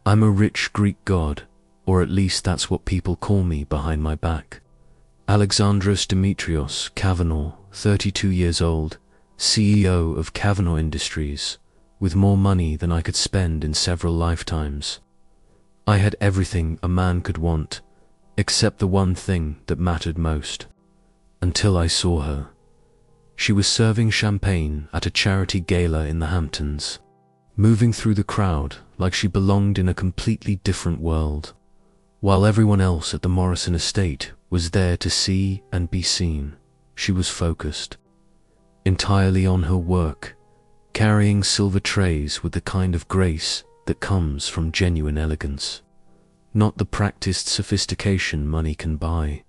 I'm a rich Greek god, or at least that's what people call me behind my back. Alexandros Demetrios Kavanaugh, 32 years old, CEO of Kavanaugh Industries, with more money than I could spend in several lifetimes. I had everything a man could want, except the one thing that mattered most. Until I saw her. She was serving champagne at a charity gala in the Hamptons, moving through the crowd like she belonged in a completely different world, while everyone else at the Morrison estate was there to see and be seen. She was focused, entirely on her work, carrying silver trays with the kind of grace that comes from genuine elegance, not the practiced sophistication money can buy.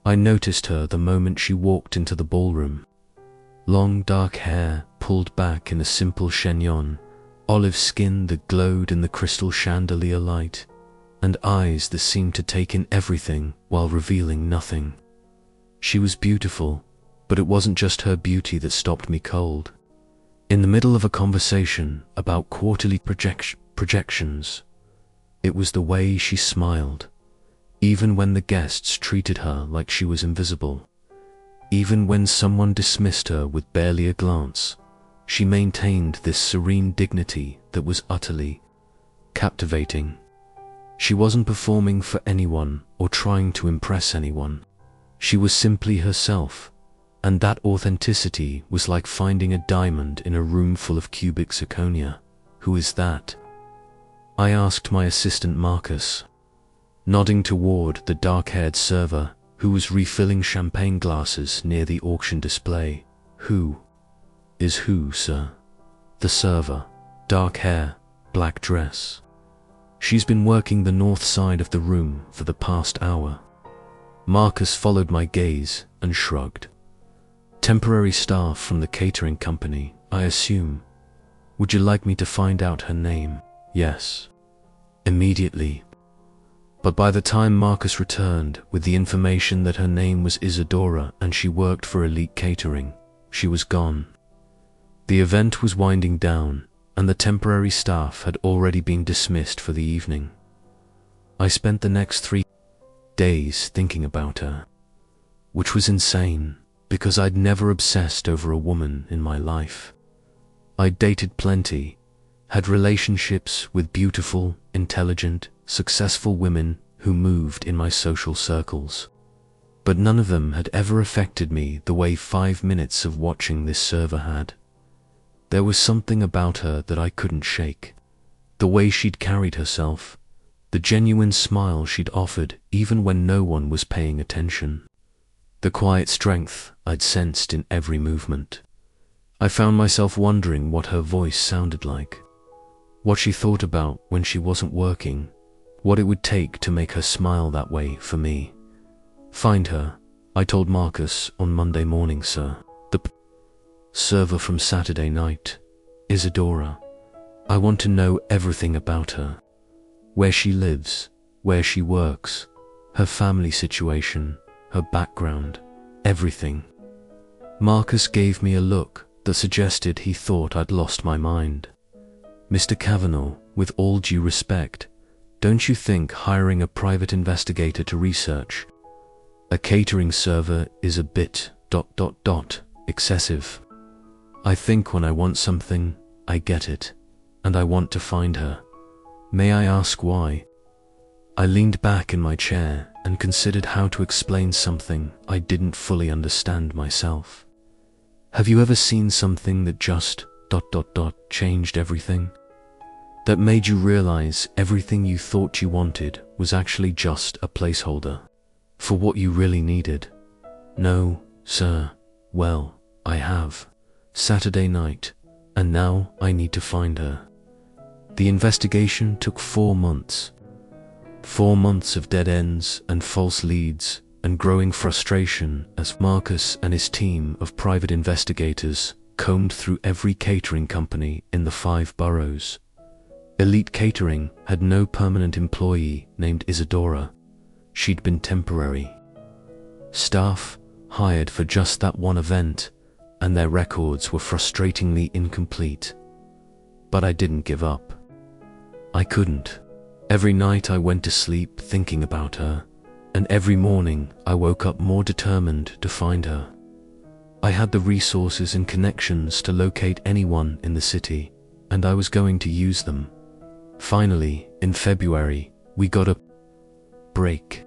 I noticed her the moment she walked into the ballroom. Long dark hair pulled back in a simple chignon, olive skin that glowed in the crystal chandelier light, and eyes that seemed to take in everything while revealing nothing. She was beautiful, but it wasn't just her beauty that stopped me cold. In the middle of a conversation about quarterly projections, it was the way she smiled, even when the guests treated her like she was invisible. Even when someone dismissed her with barely a glance, she maintained this serene dignity that was utterly captivating. She wasn't performing for anyone or trying to impress anyone. She was simply herself, and that authenticity was like finding a diamond in a room full of cubic zirconia. "Who is that?" I asked my assistant Marcus, nodding toward the dark-haired server who was refilling champagne glasses near the auction display. "Who is who, sir?" The server, dark hair, black dress. "She's been working the north side of the room for the past hour." Marcus followed my gaze and shrugged. "Temporary staff from the catering company, I assume. Would you like me to find out her name?" "Yes." Immediately. But by the time Marcus returned with the information that her name was Isadora and she worked for Elite Catering, she was gone. The event was winding down, and the temporary staff had already been dismissed for the evening. I spent the next 3 days thinking about her, which was insane because I'd never obsessed over a woman in my life. I'd dated plenty, had relationships with beautiful, intelligent, successful women who moved in my social circles, but none of them had ever affected me the way 5 minutes of watching this server had. There was something about her that I couldn't shake. The way she'd carried herself, the genuine smile she'd offered even when no one was paying attention, the quiet strength I'd sensed in every movement. I found myself wondering what her voice sounded like, what she thought about when she wasn't working, what it would take to make her smile that way for me. "Find her," I told Marcus on Monday morning, sir. "The server from Saturday night, Isadora. I want to know everything about her. Where she lives, where she works, her family situation, her background, everything." Marcus gave me a look that suggested he thought I'd lost my mind. "Mr. Kavanaugh, with all due respect, don't you think hiring a private investigator to research a catering server is a bit ... excessive? I think when I want something, I get it, and I want to find her. May I ask why?" I leaned back in my chair and considered how to explain something I didn't fully understand myself. Have you ever seen something that just ... changed everything? That made you realize everything you thought you wanted was actually just a placeholder for what you really needed? "No, sir." "Well, I have. Saturday night, and now I need to find her." The investigation took 4 months. 4 months of dead ends and false leads and growing frustration as Marcus and his team of private investigators combed through every catering company in the 5 boroughs. Elite Catering had no permanent employee named Isadora. She'd been temporary staff hired for just that one event, and their records were frustratingly incomplete. But I didn't give up. I couldn't. Every night I went to sleep thinking about her, and every morning I woke up more determined to find her. I had the resources and connections to locate anyone in the city, and I was going to use them. Finally, in February, we got a break.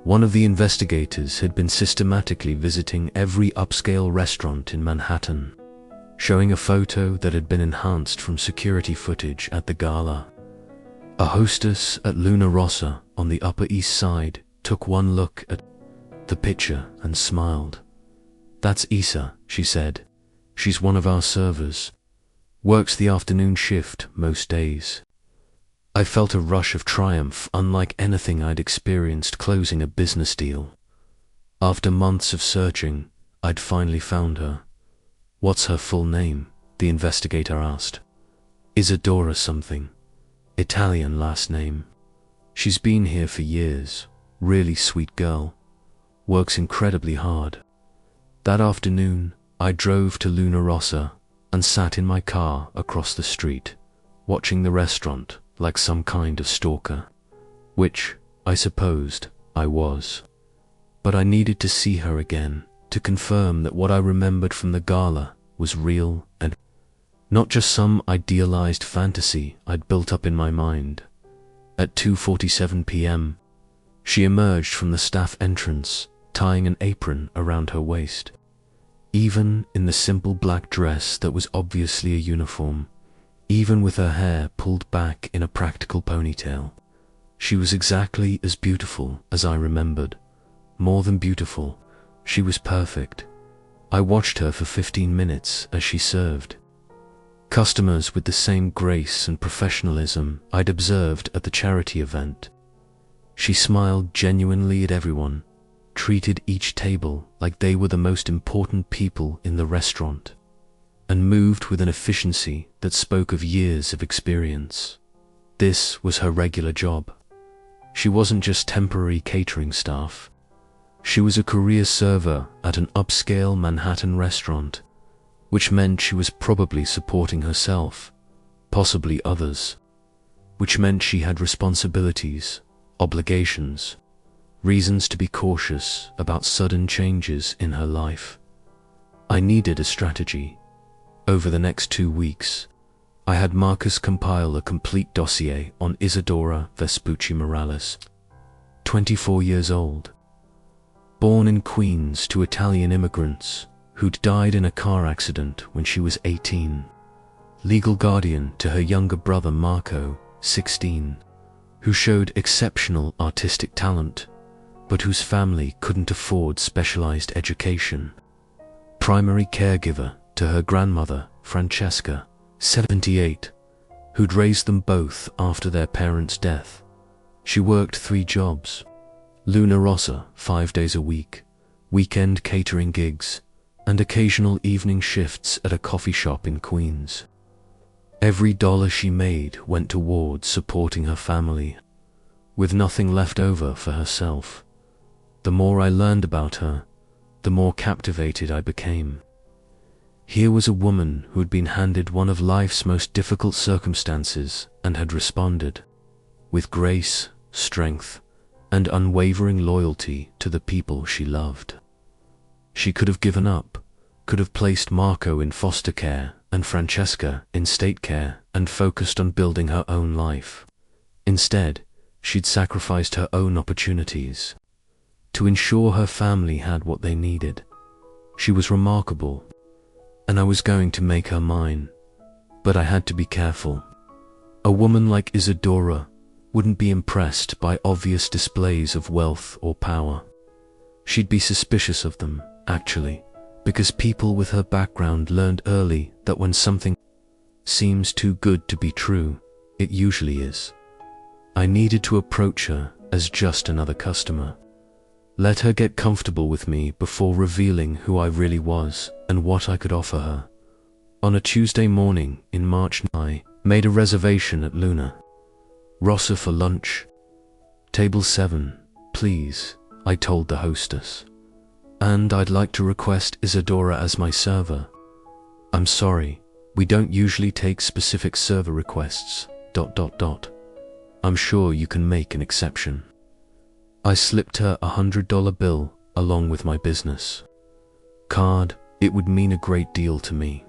One of the investigators had been systematically visiting every upscale restaurant in Manhattan, showing a photo that had been enhanced from security footage at the gala. A hostess at Luna Rossa on the Upper East Side took one look at the picture and smiled. "That's Isa," she said. "She's one of our servers. Works the afternoon shift most days." I felt a rush of triumph unlike anything I'd experienced closing a business deal. After months of searching, I'd finally found her. "What's her full name?" the investigator asked. "Isadora something. Italian last name. She's been here for years. Really sweet girl. Works incredibly hard." That afternoon, I drove to Luna Rossa and sat in my car across the street, watching the restaurant like some kind of stalker, which, I supposed, I was. But I needed to see her again to confirm that what I remembered from the gala was real and not just some idealized fantasy I'd built up in my mind. At 2:47 p.m., she emerged from the staff entrance, tying an apron around her waist. Even in the simple black dress that was obviously a uniform, even with her hair pulled back in a practical ponytail, she was exactly as beautiful as I remembered. More than beautiful, she was perfect. I watched her for 15 minutes as she served customers with the same grace and professionalism I'd observed at the charity event. She smiled genuinely at everyone, treated each table like they were the most important people in the restaurant, and moved with an efficiency that spoke of years of experience. This was her regular job. She wasn't just temporary catering staff. She was a career server at an upscale Manhattan restaurant, which meant she was probably supporting herself, possibly others, which meant she had responsibilities, obligations, reasons to be cautious about sudden changes in her life. I needed a strategy. Over the next 2 weeks, I had Marcus compile a complete dossier on Isadora Vespucci Morales, 24 years old, born in Queens to Italian immigrants who'd died in a car accident when she was 18, legal guardian to her younger brother Marco, 16, who showed exceptional artistic talent, but whose family couldn't afford specialized education, primary caregiver to her grandmother, Francesca, 78, who'd raised them both after their parents' death. She worked 3 jobs, Luna Rossa 5 days a week, weekend catering gigs, and occasional evening shifts at a coffee shop in Queens. Every dollar she made went towards supporting her family, with nothing left over for herself. The more I learned about her, the more captivated I became. Here was a woman who had been handed one of life's most difficult circumstances and had responded, with grace, strength, and unwavering loyalty to the people she loved. She could have given up, could have placed Marco in foster care and Francesca in state care and focused on building her own life. Instead, she'd sacrificed her own opportunities to ensure her family had what they needed. She was remarkable, and I was going to make her mine, but I had to be careful. A woman like Isadora wouldn't be impressed by obvious displays of wealth or power. She'd be suspicious of them, actually, because people with her background learned early that when something seems too good to be true, it usually is. I needed to approach her as just another customer. Let her get comfortable with me before revealing who I really was and what I could offer her. On a Tuesday morning in March, I made a reservation at Luna Rossa for lunch. "Table 7, please," I told the hostess. "And I'd like to request Isadora as my server." "I'm sorry, we don't usually take specific server requests, ... I'm sure you can make an exception." I slipped her $100 bill along with my business card. It would mean a great deal to me.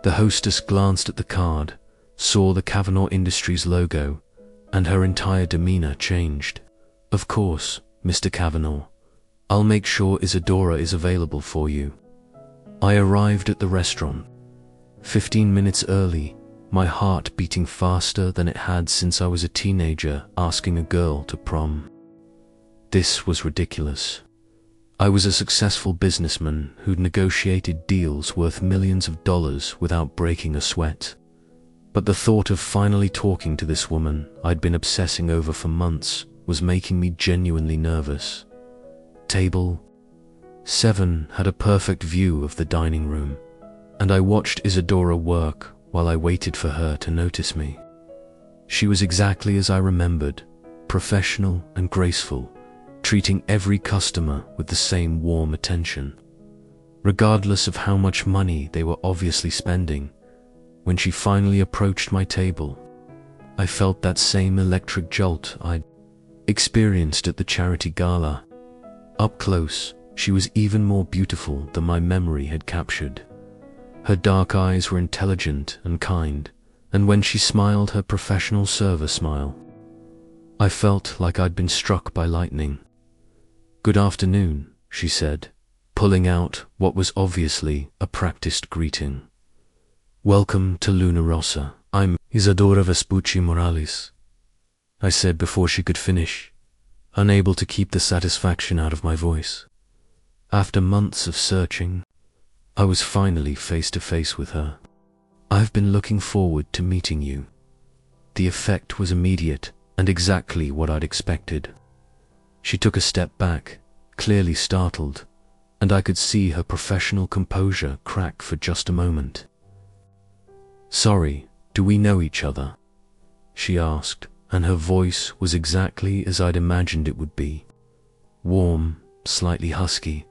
The hostess glanced at the card, saw the Kavanaugh Industries logo, and her entire demeanor changed. "Of course, Mr. Kavanaugh. I'll make sure Isadora is available for you." I arrived at the restaurant 15 minutes early, my heart beating faster than it had since I was a teenager asking a girl to prom. This was ridiculous. I was a successful businessman who'd negotiated deals worth millions of dollars without breaking a sweat. But the thought of finally talking to this woman I'd been obsessing over for months was making me genuinely nervous. Table 7 had a perfect view of the dining room, and I watched Isadora work while I waited for her to notice me. She was exactly as I remembered, professional and graceful, treating every customer with the same warm attention. Regardless of how much money they were obviously spending, when she finally approached my table, I felt that same electric jolt I'd experienced at the charity gala. Up close, she was even more beautiful than my memory had captured. Her dark eyes were intelligent and kind, and when she smiled her professional server smile, I felt like I'd been struck by lightning. "Good afternoon," she said, pulling out what was obviously a practiced greeting. "Welcome to Luna Rossa. I'm Isadora Vespucci Morales," I said before she could finish, unable to keep the satisfaction out of my voice. After months of searching, I was finally face to face with her. "I've been looking forward to meeting you." The effect was immediate and exactly what I'd expected. She took a step back, clearly startled, and I could see her professional composure crack for just a moment. "Sorry, do we know each other?" she asked, and her voice was exactly as I'd imagined it would be. Warm, slightly husky,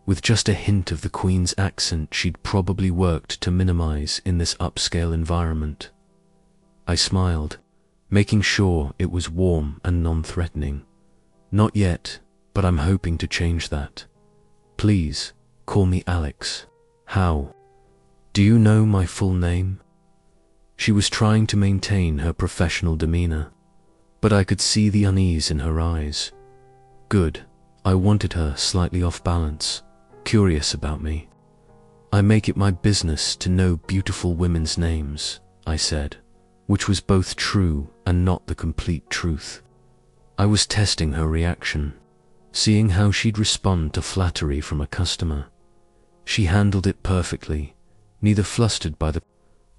with just a hint of the Queen's accent she'd probably worked to minimize in this upscale environment. I smiled, making sure it was warm and non-threatening. "Not yet, but I'm hoping to change that. Please, call me Alex." "How? Do you know my full name?" She was trying to maintain her professional demeanor, but I could see the unease in her eyes. Good. I wanted her slightly off balance, curious about me. "I make it my business to know beautiful women's names," I said, which was both true and not the complete truth. I was testing her reaction, seeing how she'd respond to flattery from a customer. She handled it perfectly, neither flustered by the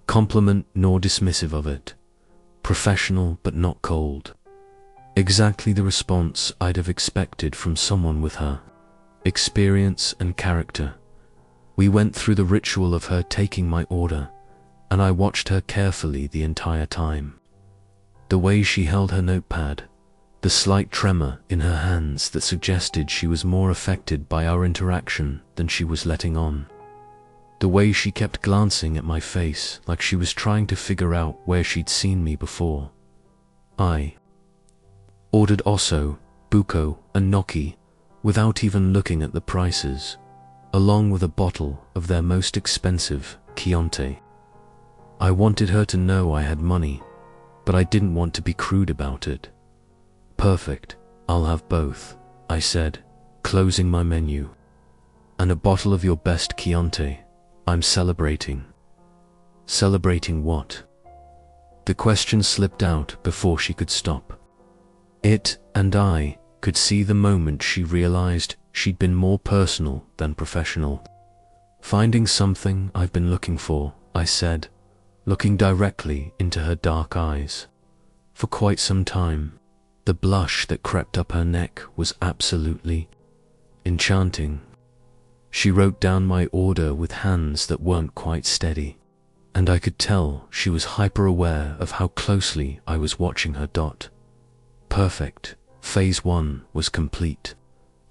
compliment nor dismissive of it. Professional but not cold. Exactly the response I'd have expected from someone with her experience and character. We went through the ritual of her taking my order, and I watched her carefully the entire time. The way she held her notepad, the slight tremor in her hands that suggested she was more affected by our interaction than she was letting on. The way she kept glancing at my face like she was trying to figure out where she'd seen me before. I ordered osso, buco, and gnocchi without even looking at the prices, along with a bottle of their most expensive Chianti. I wanted her to know I had money, but I didn't want to be crude about it. "Perfect, I'll have both," I said, closing my menu. "And a bottle of your best Chianti. I'm celebrating." "Celebrating what?" The question slipped out before she could stop. It and I could see the moment she realized she'd been more personal than professional. "Finding something I've been looking for," I said, looking directly into her dark eyes. For quite some time, the blush that crept up her neck was absolutely enchanting. She wrote down my order with hands that weren't quite steady, and I could tell she was hyper-aware of how closely I was watching her dot. Perfect. Phase 1 was complete.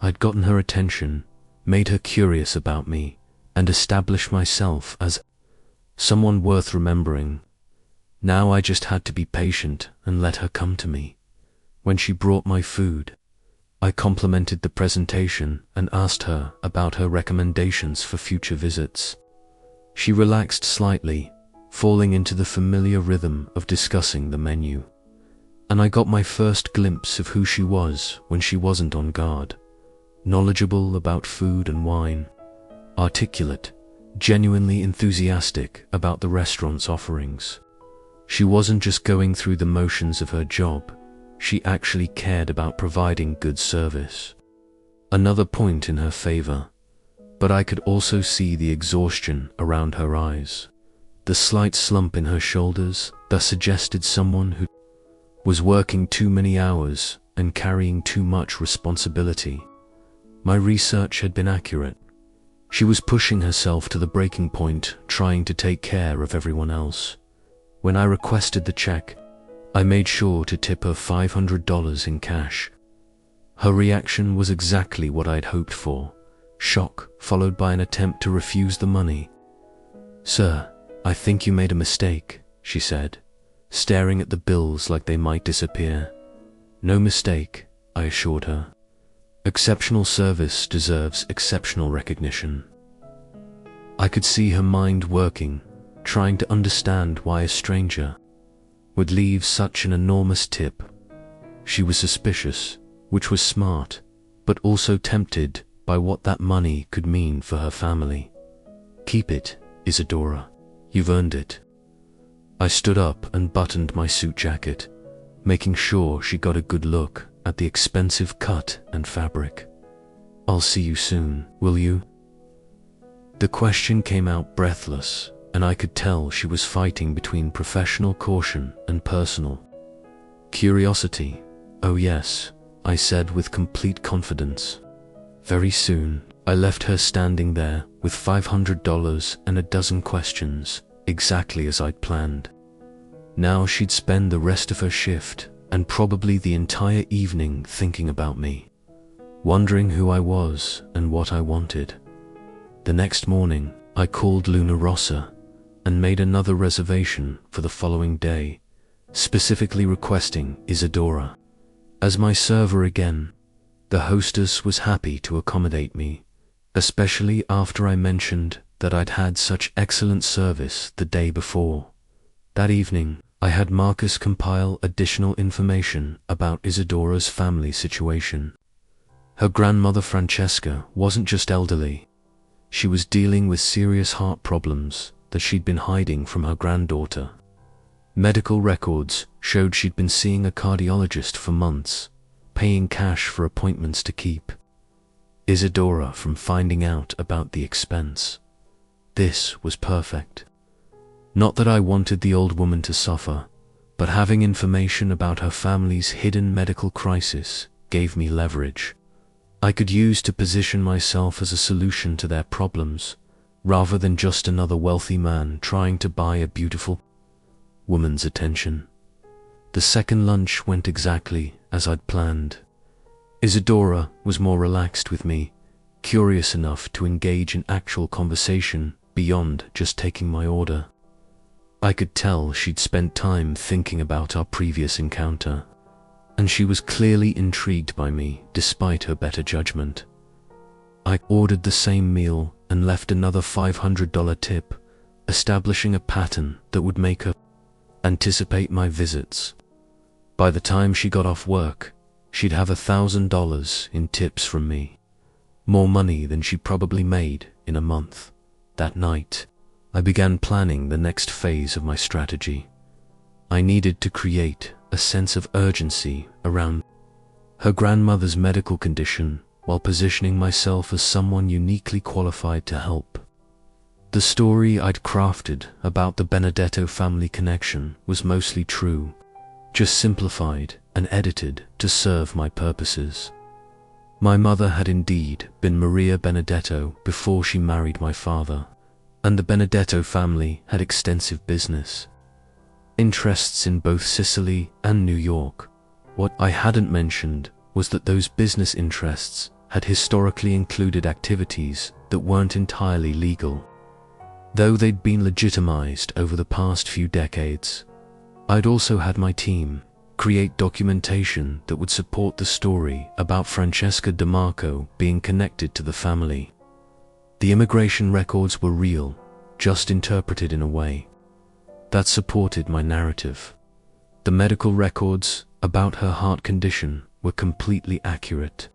I'd gotten her attention, made her curious about me, and established myself as someone worth remembering. Now I just had to be patient and let her come to me. When she brought my food, I complimented the presentation and asked her about her recommendations for future visits. She relaxed slightly, falling into the familiar rhythm of discussing the menu. And I got my first glimpse of who she was when she wasn't on guard. Knowledgeable about food and wine, articulate, genuinely enthusiastic about the restaurant's offerings. She wasn't just going through the motions of her job, she actually cared about providing good service. Another point in her favor, but I could also see the exhaustion around her eyes, the slight slump in her shoulders that suggested someone who was working too many hours and carrying too much responsibility. My research had been accurate. She was pushing herself to the breaking point, trying to take care of everyone else. When I requested the check, I made sure to tip her $500 in cash. Her reaction was exactly what I'd hoped for, shock followed by an attempt to refuse the money. "Sir, I think you made a mistake," she said, staring at the bills like they might disappear. "No mistake," I assured her. "Exceptional service deserves exceptional recognition." I could see her mind working, trying to understand why a stranger would leave such an enormous tip. She was suspicious, which was smart, but also tempted by what that money could mean for her family. "Keep it, Isadora. You've earned it." I stood up and buttoned my suit jacket, making sure she got a good look at the expensive cut and fabric. "I'll see you soon, will you?" The question came out breathless, and I could tell she was fighting between professional caution and personal curiosity. "Oh yes," I said with complete confidence. Very soon, I left her standing there with $500 and a dozen questions, exactly as I'd planned. Now she'd spend the rest of her shift and probably the entire evening thinking about me, wondering who I was and what I wanted. The next morning, I called Luna Rossa and made another reservation for the following day, specifically requesting Isadora as my server again. The hostess was happy to accommodate me, especially after I mentioned that I'd had such excellent service the day before. That evening, I had Marcus compile additional information about Isadora's family situation. Her grandmother Francesca wasn't just elderly. She was dealing with serious heart problems that she'd been hiding from her granddaughter. Medical records showed she'd been seeing a cardiologist for months, paying cash for appointments to keep Isadora from finding out about the expense. This was perfect. Not that I wanted the old woman to suffer, but having information about her family's hidden medical crisis gave me leverage I could use to position myself as a solution to their problems, rather than just another wealthy man trying to buy a beautiful woman's attention. The second lunch went exactly as I'd planned. Isadora was more relaxed with me, curious enough to engage in actual conversation beyond just taking my order. I could tell she'd spent time thinking about our previous encounter, and she was clearly intrigued by me despite her better judgment. I ordered the same meal and left another $500 tip, establishing a pattern that would make her anticipate my visits. By the time she got off work, she'd have $1,000 in tips from me, more money than she probably made in a month. That night, I began planning the next phase of my strategy. I needed to create a sense of urgency around her grandmother's medical condition while positioning myself as someone uniquely qualified to help. The story I'd crafted about the Benedetto family connection was mostly true, just simplified and edited to serve my purposes. My mother had indeed been Maria Benedetto before she married my father, and the Benedetto family had extensive business interests in both Sicily and New York. What I hadn't mentioned was that those business interests had historically included activities that weren't entirely legal. Though they'd been legitimized over the past few decades, I'd also had my team create documentation that would support the story about Francesca DeMarco being connected to the family. The immigration records were real, just interpreted in a way that supported my narrative. The medical records about her heart condition were completely accurate,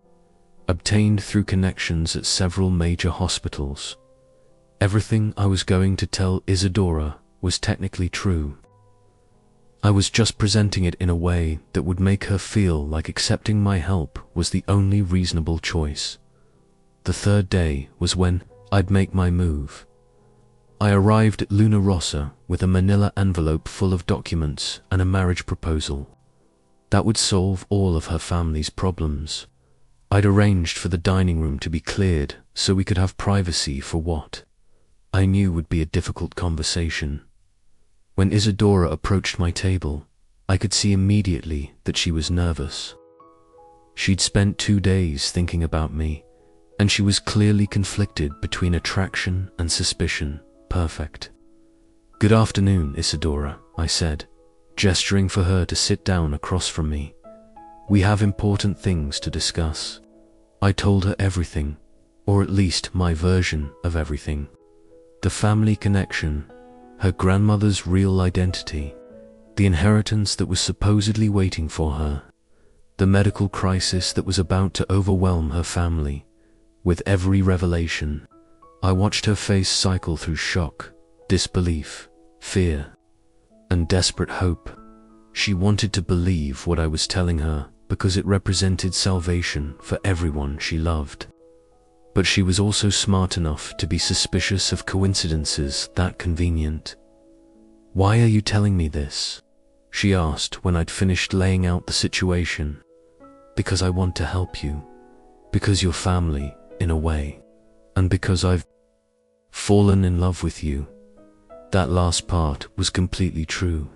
obtained through connections at several major hospitals. Everything I was going to tell Isadora was technically true. I was just presenting it in a way that would make her feel like accepting my help was the only reasonable choice. The third day was when I'd make my move. I arrived at Luna Rossa with a manila envelope full of documents and a marriage proposal that would solve all of her family's problems. I'd arranged for the dining room to be cleared so we could have privacy for what I knew would be a difficult conversation. When Isadora approached my table, I could see immediately that she was nervous. She'd spent 2 days thinking about me, and she was clearly conflicted between attraction and suspicion. Perfect. "Good afternoon, Isadora," I said, gesturing for her to sit down across from me. "We have important things to discuss." I told her everything, or at least my version of everything. The family connection, her grandmother's real identity, the inheritance that was supposedly waiting for her, the medical crisis that was about to overwhelm her family. With every revelation, I watched her face cycle through shock, disbelief, fear, and desperate hope. She wanted to believe what I was telling her because it represented salvation for everyone she loved. But she was also smart enough to be suspicious of coincidences that convenient. "Why are you telling me this?" she asked when I'd finished laying out the situation. "Because I want to help you. Because you're family, in a way. And because I've fallen in love with you." That last part was completely true.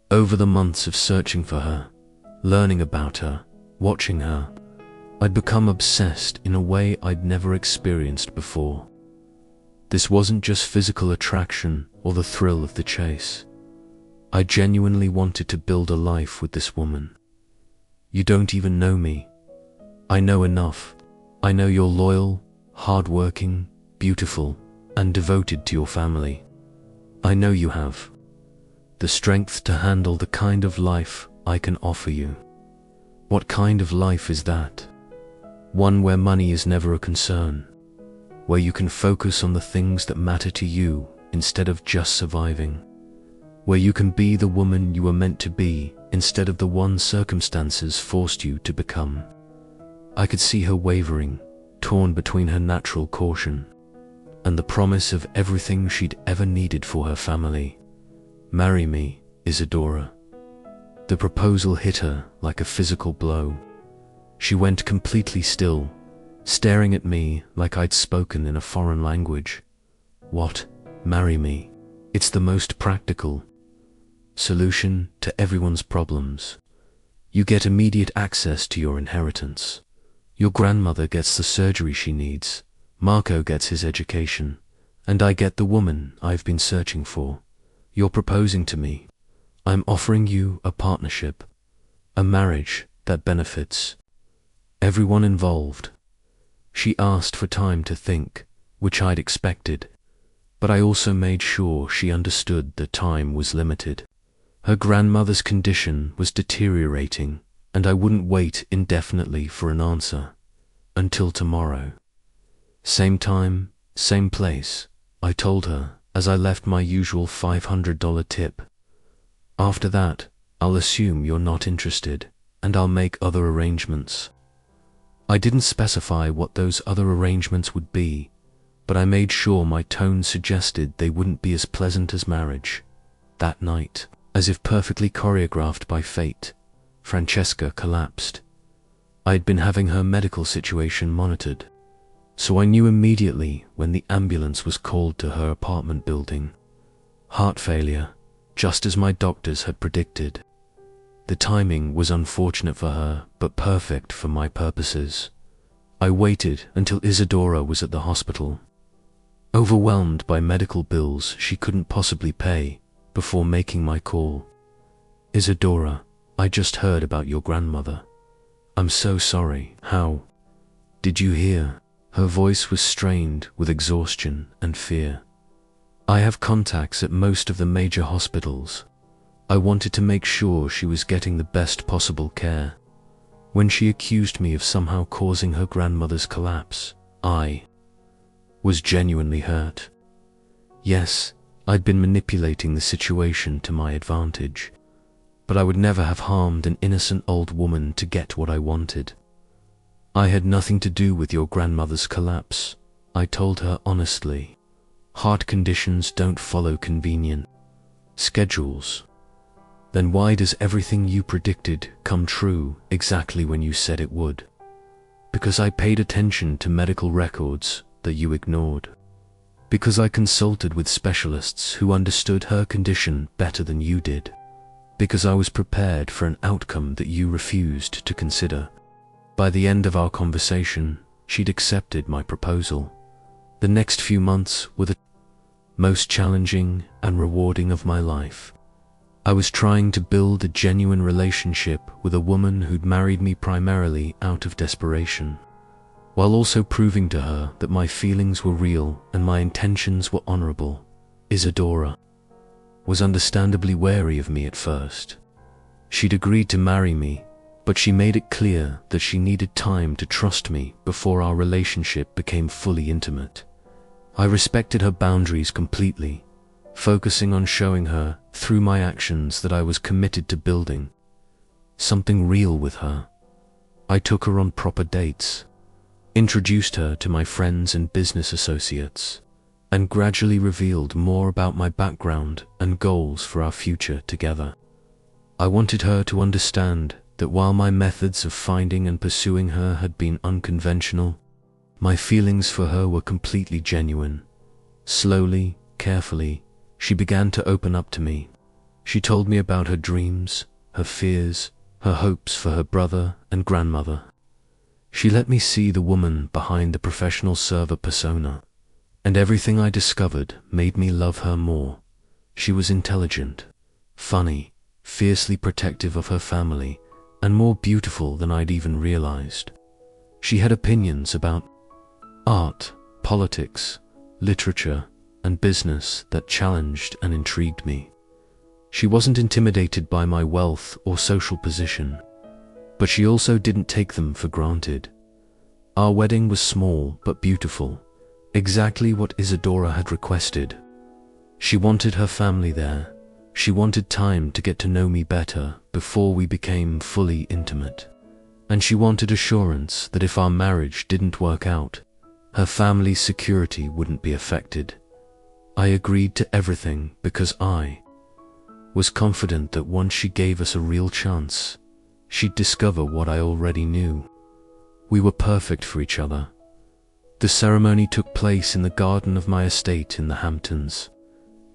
Over the months of searching for her, learning about her, watching her, I'd become obsessed in a way I'd never experienced before. This wasn't just physical attraction or the thrill of the chase. I genuinely wanted to build a life with this woman. "You don't even know me. I know enough. I know you're loyal, hardworking, beautiful, and devoted to your family. I know you have the strength to handle the kind of life I can offer you." "What kind of life is that?" "One where money is never a concern, where you can focus on the things that matter to you instead of just surviving, where you can be the woman you were meant to be instead of the one circumstances forced you to become." I could see her wavering, torn between her natural caution and the promise of everything she'd ever needed for her family. "Marry me, Isadora." The proposal hit her like a physical blow. She went completely still, staring at me like I'd spoken in a foreign language. "What? Marry me? It's the most practical solution to everyone's problems. You get immediate access to your inheritance. Your grandmother gets the surgery she needs, Marco gets his education, and I get the woman I've been searching for. You're proposing to me. I'm offering you a partnership, a marriage that benefits everyone involved." She asked for time to think, which I'd expected, but I also made sure she understood that time was limited. Her grandmother's condition was deteriorating, and I wouldn't wait indefinitely for an answer. Until tomorrow. "Same time, same place," I told her as I left my usual $500 tip. "After that, I'll assume you're not interested, and I'll make other arrangements." I didn't specify what those other arrangements would be, but I made sure my tone suggested they wouldn't be as pleasant as marriage. That night, as if perfectly choreographed by fate, Francesca collapsed. I'd been having her medical situation monitored, so I knew immediately when the ambulance was called to her apartment building. Heart failure, just as my doctors had predicted. The timing was unfortunate for her, but perfect for my purposes. I waited until Isadora was at the hospital, overwhelmed by medical bills she couldn't possibly pay, before making my call. Isadora, I just heard about your grandmother. I'm so sorry. How did you hear? Her voice was strained with exhaustion and fear. I have contacts at most of the major hospitals. I wanted to make sure she was getting the best possible care. When she accused me of somehow causing her grandmother's collapse, I was genuinely hurt. Yes, I'd been manipulating the situation to my advantage, but I would never have harmed an innocent old woman to get what I wanted. I had nothing to do with your grandmother's collapse, I told her honestly. Heart conditions don't follow convenient schedules. Then why does everything you predicted come true exactly when you said it would? Because I paid attention to medical records that you ignored. Because I consulted with specialists who understood her condition better than you did. Because I was prepared for an outcome that you refused to consider. By the end of our conversation, she'd accepted my proposal. The next few months were the most challenging and rewarding of my life. I was trying to build a genuine relationship with a woman who'd married me primarily out of desperation, while also proving to her that my feelings were real and my intentions were honorable. Isadora was understandably wary of me at first. She'd agreed to marry me, but she made it clear that she needed time to trust me before our relationship became fully intimate. I respected her boundaries completely, focusing on showing her through my actions that I was committed to building something real with her. I took her on proper dates, introduced her to my friends and business associates, and gradually revealed more about my background and goals for our future together. I wanted her to understand that while my methods of finding and pursuing her had been unconventional, my feelings for her were completely genuine. Slowly, carefully, she began to open up to me. She told me about her dreams, her fears, her hopes for her brother and grandmother. She let me see the woman behind the professional server persona, and everything I discovered made me love her more. She was intelligent, funny, fiercely protective of her family, and more beautiful than I'd even realized. She had opinions about art, politics, literature, and business that challenged and intrigued me. She wasn't intimidated by my wealth or social position, but she also didn't take them for granted. Our wedding was small but beautiful, exactly what Isadora had requested. She wanted her family there. She wanted time to get to know me better before we became fully intimate. And she wanted assurance that if our marriage didn't work out, her family's security wouldn't be affected. I agreed to everything because I was confident that once she gave us a real chance, she'd discover what I already knew. We were perfect for each other. The ceremony took place in the garden of my estate in the Hamptons,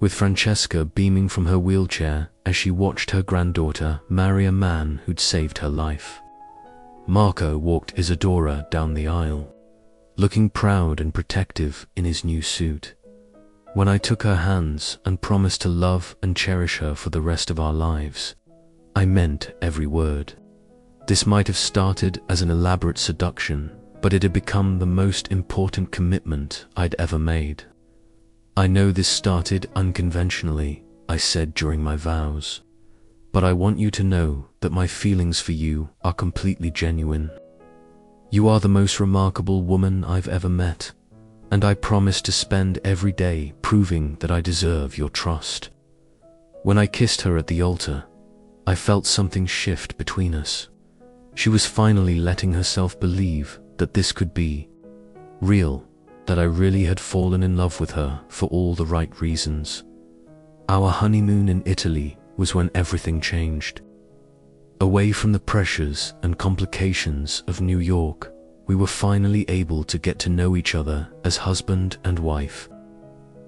with Francesca beaming from her wheelchair as she watched her granddaughter marry a man who'd saved her life. Marco walked Isadora down the aisle, looking proud and protective in his new suit. When I took her hands and promised to love and cherish her for the rest of our lives, I meant every word. This might have started as an elaborate seduction, but it had become the most important commitment I'd ever made. I know this started unconventionally, I said during my vows, but I want you to know that my feelings for you are completely genuine. You are the most remarkable woman I've ever met, and I promise to spend every day proving that I deserve your trust. When I kissed her at the altar, I felt something shift between us. She was finally letting herself believe that this could be real, that I really had fallen in love with her for all the right reasons. Our honeymoon in Italy was when everything changed. Away from the pressures and complications of New York, we were finally able to get to know each other as husband and wife,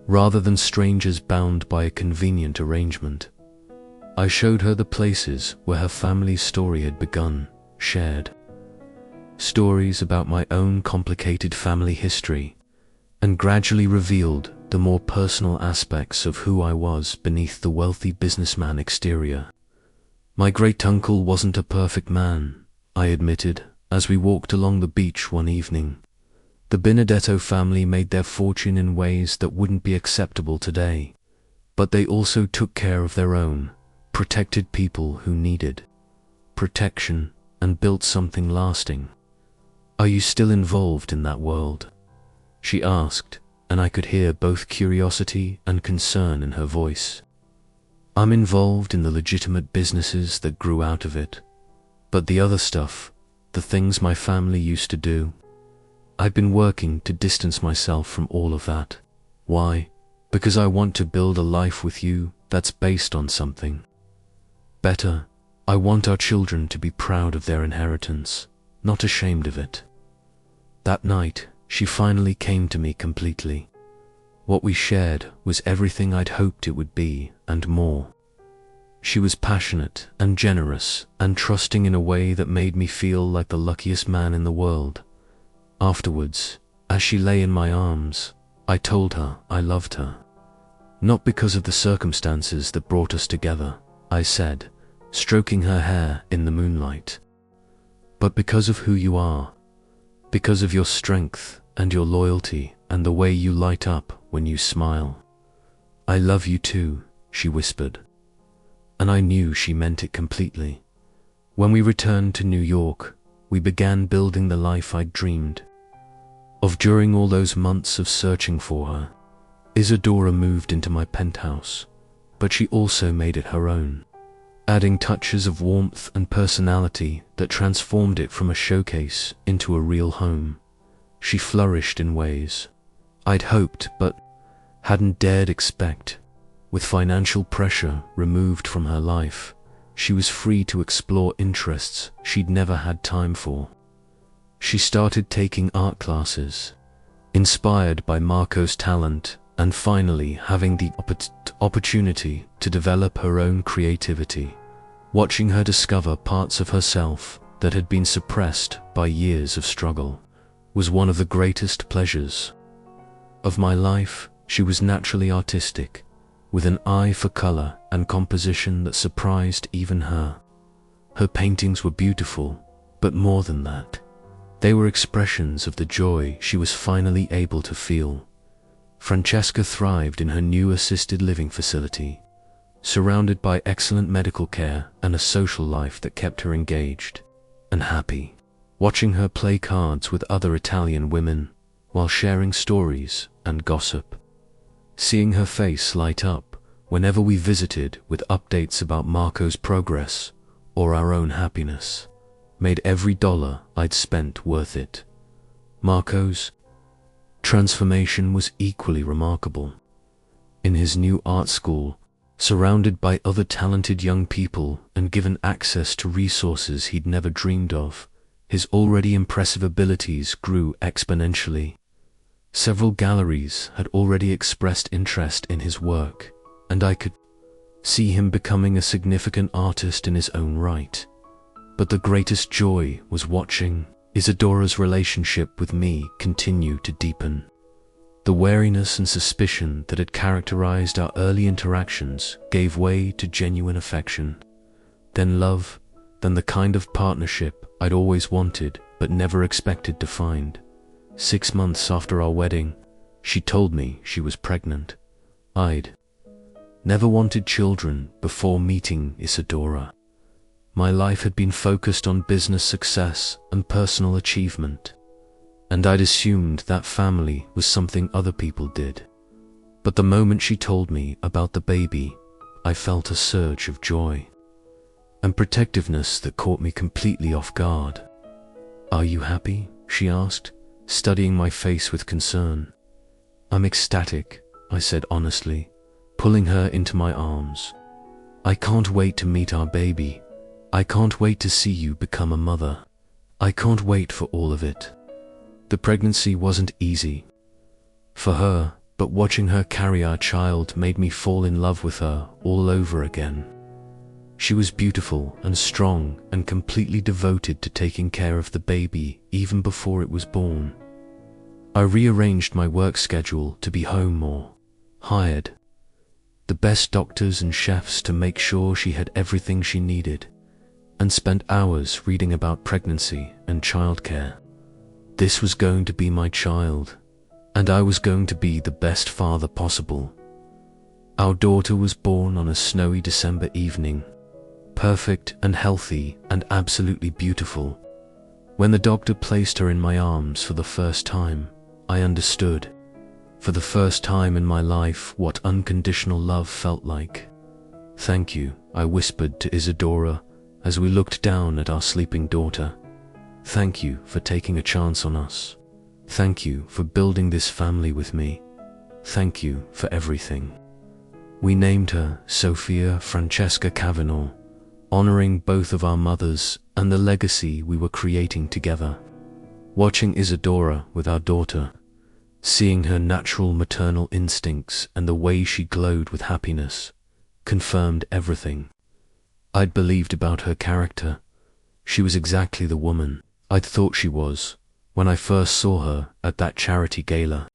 rather than strangers bound by a convenient arrangement. I showed her the places where her family's story had begun, shared stories about my own complicated family history, and gradually revealed the more personal aspects of who I was beneath the wealthy businessman exterior. My great-uncle wasn't a perfect man, I admitted, as we walked along the beach one evening. The Benedetto family made their fortune in ways that wouldn't be acceptable today, but they also took care of their own, protected people who needed protection, and built something lasting. Are you still involved in that world? She asked, and I could hear both curiosity and concern in her voice. I'm involved in the legitimate businesses that grew out of it, but the other stuff, the things my family used to do, I've been working to distance myself from all of that. Why? Because I want to build a life with you that's based on something better. I want our children to be proud of their inheritance, not ashamed of it. That night, she finally came to me completely. What we shared was everything I'd hoped it would be, and more. She was passionate and generous and trusting in a way that made me feel like the luckiest man in the world. Afterwards, as she lay in my arms, I told her I loved her. Not because of the circumstances that brought us together, I said, stroking her hair in the moonlight, but because of who you are, because of your strength and your loyalty and the way you light up when you smile. I love you too, she whispered, and I knew she meant it completely. When we returned to New York, we began building the life I'd dreamed of. During all those months of searching for her, Isadora moved into my penthouse, but she also made it her own, adding touches of warmth and personality that transformed it from a showcase into a real home. She flourished in ways I'd hoped but hadn't dared expect. With financial pressure removed from her life, she was free to explore interests she'd never had time for. She started taking art classes, inspired by Marco's talent, and finally having the opportunity to develop her own creativity. Watching her discover parts of herself that had been suppressed by years of struggle was one of the greatest pleasures of my life. She was naturally artistic, with an eye for color and composition that surprised even her. Her paintings were beautiful, but more than that, they were expressions of the joy she was finally able to feel. Francesca thrived in her new assisted living facility, surrounded by excellent medical care and a social life that kept her engaged and happy. Watching her play cards with other Italian women while sharing stories and gossip, seeing her face light up whenever we visited with updates about Marco's progress or our own happiness, made every dollar I'd spent worth it. Marco's transformation was equally remarkable. In his new art school, surrounded by other talented young people and given access to resources he'd never dreamed of, his already impressive abilities grew exponentially. Several galleries had already expressed interest in his work, and I could see him becoming a significant artist in his own right. But the greatest joy was watching Isadora's relationship with me continue to deepen. The wariness and suspicion that had characterized our early interactions gave way to genuine affection, then love, then the kind of partnership I'd always wanted but never expected to find. 6 months after our wedding, she told me she was pregnant. I'd never wanted children before meeting Isadora. My life had been focused on business success and personal achievement, and I'd assumed that family was something other people did. But the moment she told me about the baby, I felt a surge of joy and protectiveness that caught me completely off guard. "Are you happy?" she asked, studying my face with concern. "I'm ecstatic," I said honestly, pulling her into my arms. "I can't wait to meet our baby. I can't wait to see you become a mother. I can't wait for all of it." The pregnancy wasn't easy for her, but watching her carry our child made me fall in love with her all over again. She was beautiful and strong and completely devoted to taking care of the baby even before it was born. I rearranged my work schedule to be home more, hired the best doctors and chefs to make sure she had everything she needed, and spent hours reading about pregnancy and childcare. This was going to be my child, and I was going to be the best father possible. Our daughter was born on a snowy December evening, perfect and healthy and absolutely beautiful. When the doctor placed her in my arms for the first time, I understood, for the first time in my life, what unconditional love felt like. "Thank you," I whispered to Isadora as we looked down at our sleeping daughter. "Thank you for taking a chance on us. Thank you for building this family with me. Thank you for everything." We named her Sophia Francesca Cavanaugh, honoring both of our mothers and the legacy we were creating together. Watching Isadora with our daughter, seeing her natural maternal instincts and the way she glowed with happiness, confirmed everything I'd believed about her character. She was exactly the woman I'd thought she was when I first saw her at that charity gala.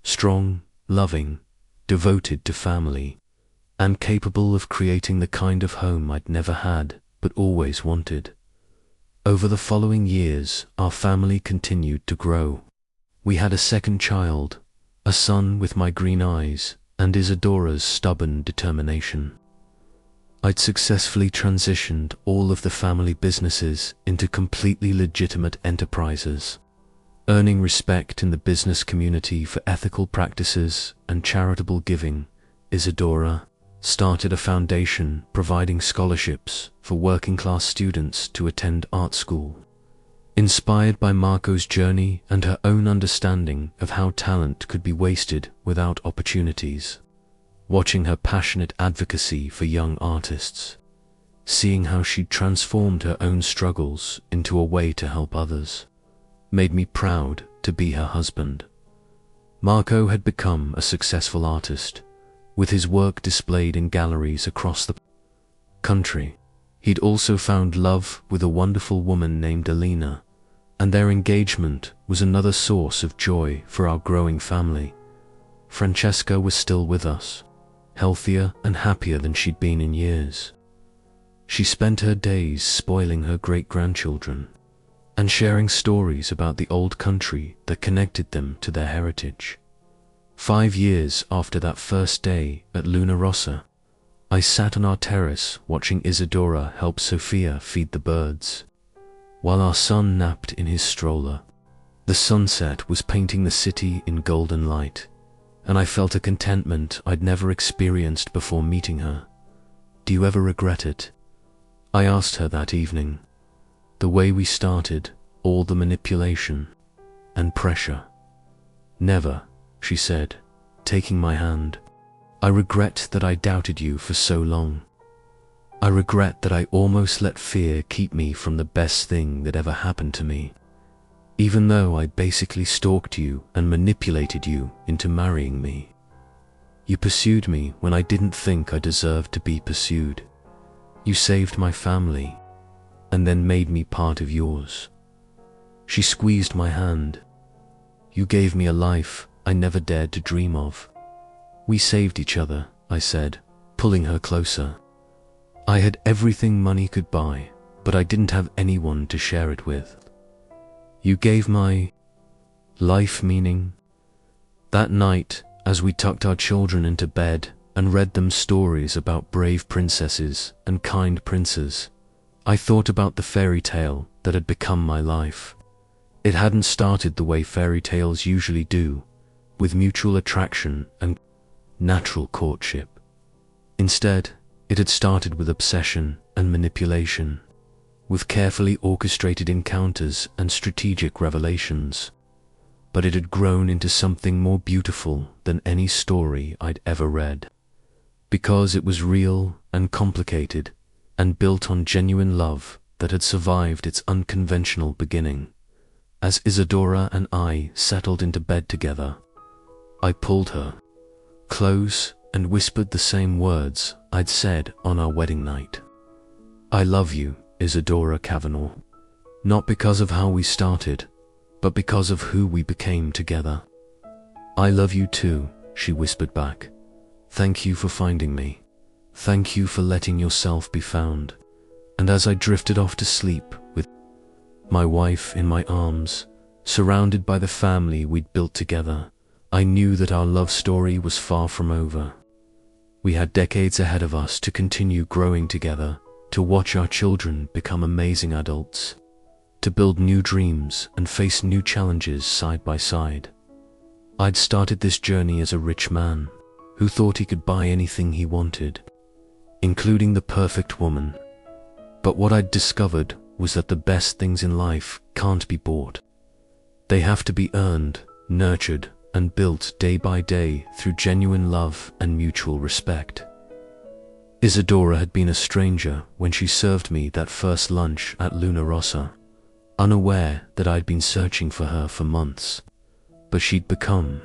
Strong, loving, devoted to family, and capable of creating the kind of home I'd never had but always wanted. Over the following years, our family continued to grow. We had a second child, a son with my green eyes and Isadora's stubborn determination. I'd successfully transitioned all of the family businesses into completely legitimate enterprises, earning respect in the business community for ethical practices and charitable giving. Isadora started a foundation providing scholarships for working-class students to attend art school. Inspired by Marco's journey and her own understanding of how talent could be wasted without opportunities, watching her passionate advocacy for young artists, seeing how she transformed her own struggles into a way to help others, made me proud to be her husband. Marco had become a successful artist, with his work displayed in galleries across the country. He'd also found love with a wonderful woman named Alina, and their engagement was another source of joy for our growing family. Francesca was still with us, healthier and happier than she'd been in years. She spent her days spoiling her great-grandchildren and sharing stories about the old country that connected them to their heritage. 5 years after that first day at Luna Rossa, I sat on our terrace watching Isadora help Sophia feed the birds, while our son napped in his stroller. The sunset was painting the city in golden light, and I felt a contentment I'd never experienced before meeting her. "Do you ever regret it?" I asked her that evening. "The way we started, all the manipulation and pressure?" "Never," she said, taking my hand. "I regret that I doubted you for so long. I regret that I almost let fear keep me from the best thing that ever happened to me, even though I basically stalked you and manipulated you into marrying me. You pursued me when I didn't think I deserved to be pursued. You saved my family, and then made me part of yours." She squeezed my hand. "You gave me a life I never dared to dream of." "We saved each other," I said, pulling her closer. "I had everything money could buy, but I didn't have anyone to share it with. You gave my life meaning." That night, as we tucked our children into bed and read them stories about brave princesses and kind princes, I thought about the fairy tale that had become my life. It hadn't started the way fairy tales usually do, with mutual attraction and natural courtship. Instead, it had started with obsession and manipulation, with carefully orchestrated encounters and strategic revelations. But it had grown into something more beautiful than any story I'd ever read, because it was real and complicated and built on genuine love that had survived its unconventional beginning. As Isadora and I settled into bed together, I pulled her close and whispered the same words I'd said on our wedding night. "I love you, Isadora Cavanaugh, not because of how we started, but because of who we became together." "I love you too," she whispered back. "Thank you for finding me. Thank you for letting yourself be found. And as I drifted off to sleep with my wife in my arms, surrounded by the family we'd built together, I knew that our love story was far from over. We had decades ahead of us to continue growing together, to watch our children become amazing adults, to build new dreams and face new challenges side by side. I'd started this journey as a rich man who thought he could buy anything he wanted, including the perfect woman. But what I'd discovered was that the best things in life can't be bought. They have to be earned, nurtured, and built day by day through genuine love and mutual respect. Isadora had been a stranger when she served me that first lunch at Luna Rossa, unaware that I'd been searching for her for months. But she'd become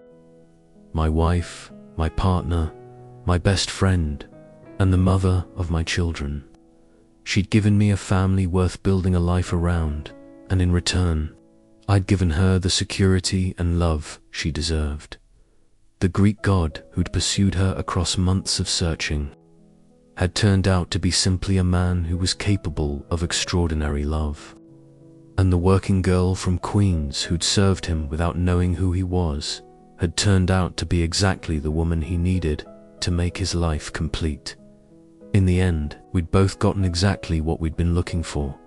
my wife, my partner, my best friend, and the mother of my children. She'd given me a family worth building a life around, and in return, I'd given her the security and love she deserved. The Greek god who'd pursued her across months of searching had turned out to be simply a man who was capable of extraordinary love. And the working girl from Queens who'd served him without knowing who he was had turned out to be exactly the woman he needed to make his life complete. In the end, we'd both gotten exactly what we'd been looking for,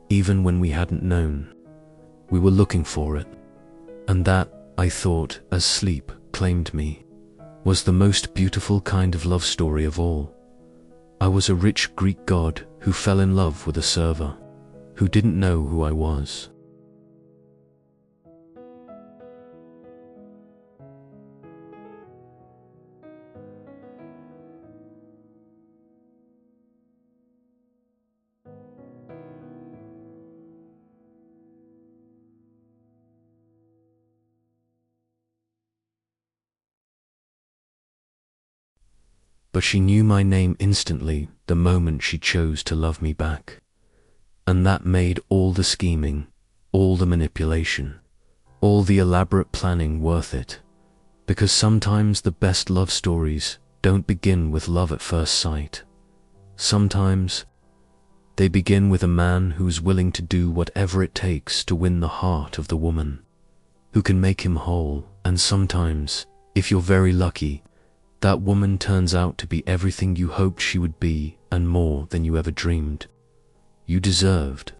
even when we hadn't known. We were looking for it. And that, I thought, as sleep claimed me, was the most beautiful kind of love story of all. I was a rich Greek god who fell in love with a server who didn't know who I was. But she knew my name instantly the moment she chose to love me back. And that made all the scheming, all the manipulation, all the elaborate planning worth it. Because sometimes the best love stories don't begin with love at first sight. Sometimes they begin with a man who's willing to do whatever it takes to win the heart of the woman, who can make him whole. And sometimes, if you're very lucky, that woman turns out to be everything you hoped she would be and more than you ever dreamed. You deserved